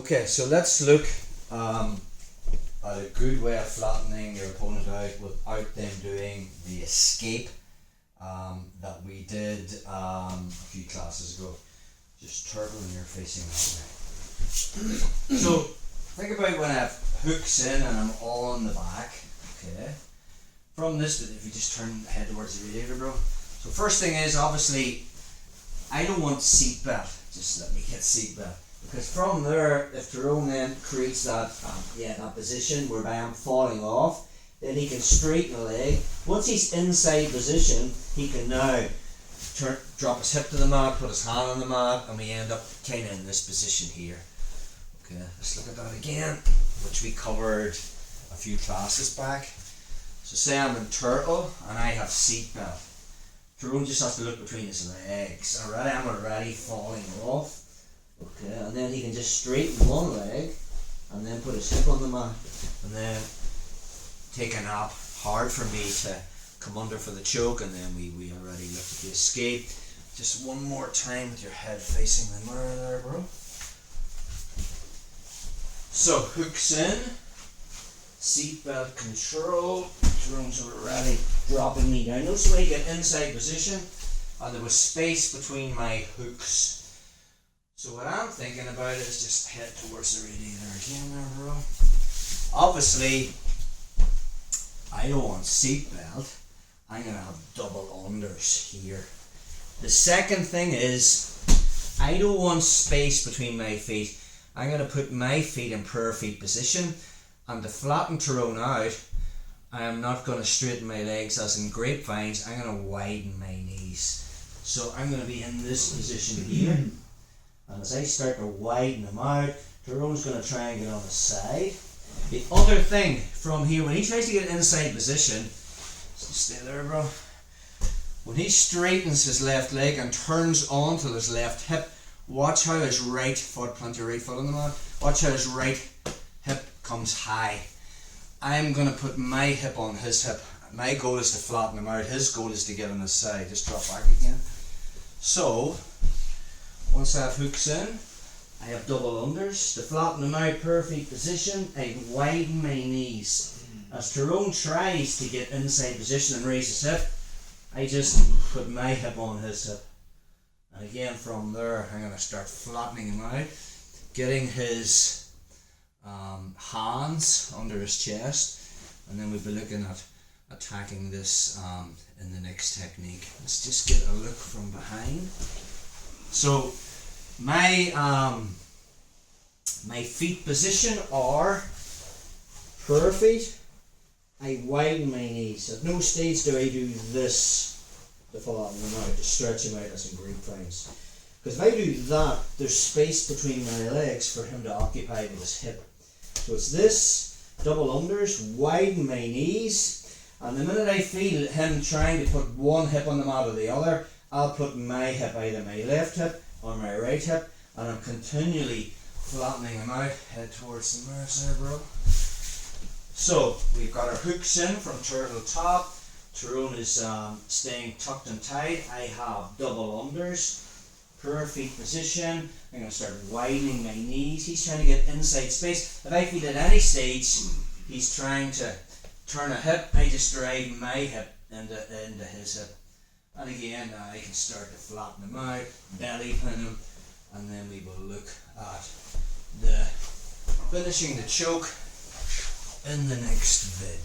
Okay, so let's look at a good way of flattening your opponent out without them doing the escape that we did a few classes ago. Just turtle and you're facing that way. So think about when I have hooks in and I'm on the back. Okay. From this, if you just turn the head towards the radiator, bro. So first thing is, obviously, I don't want seatbelt. Just let me get seatbelt. Because from there, if Tyrone then creates that that position whereby I'm falling off, then he can straighten the leg. Once he's inside position, he can now drop his hip to the mat, put his hand on the mat, and we end up kind of in this position here. Okay, let's look at that again, which we covered a few classes back. So say I'm in turtle and I have seatbelt. Tyrone just has to look between his legs. I'm already falling off. Okay, and then he can just straighten one leg and then put his hip on the mat and then take a nap. Hard for me to come under for the choke, and then we already looked at the escape. Just one more time with your head facing the mirror there, bro. So hooks in, seatbelt control. Tyrone's already dropping me down. Notice when I get inside position and there was space between my hooks. So what I'm thinking about is just head towards the radiator again there, bro. Obviously, I don't want seatbelt. I'm going to have double unders here. The second thing is, I don't want space between my feet. I'm going to put my feet in prayer feet position, and to flatten Tyrone out, I am not going to straighten my legs as in grapevines. I'm going to widen my knees. So I'm going to be in this position here. And as I start to widen them out, Tyrone's going to try and get on the side. The other thing from here, when he tries to get inside position, so stay there, bro. When he straightens his left leg and turns onto his left hip, watch how his right foot, plant your right foot on the mat, watch how his right hip comes high. I'm going to put my hip on his hip. My goal is to flatten him out. His goal is to get on his side. Just drop back again. So, once I have hooks in, I have double unders. To flatten them out, perfect position, I widen my knees. As Tyrone tries to get inside position and raise his hip, I just put my hip on his hip. And again from there, I'm going to start flattening him out, getting his hands under his chest, and then we'll be looking at attacking this in the next technique. Let's just get a look from behind. So my feet position are prayer feet. I widen my knees. At no stage do I do this to flatten them out, to stretch them out as in grapevines. Because if I do that, there's space between my legs for him to occupy with his hip. So it's this, double unders, widen my knees, and the minute I feel him trying to put one hip on the mat or the other, I'll put my hip, either my left hip or my right hip, and I'm continually flattening him out. Head towards the mirrors there, bro. So we've got our hooks in from turtle top. Tyrone is staying tucked and tight. I have double unders, prayer feet position. I'm going to start widening my knees. He's trying to get inside space. If I feel at any stage he's trying to turn a hip, I just drive my hip into his hip. And again, I can start to flatten him out, belly pin him, and then we will look at finishing the choke in the next vid.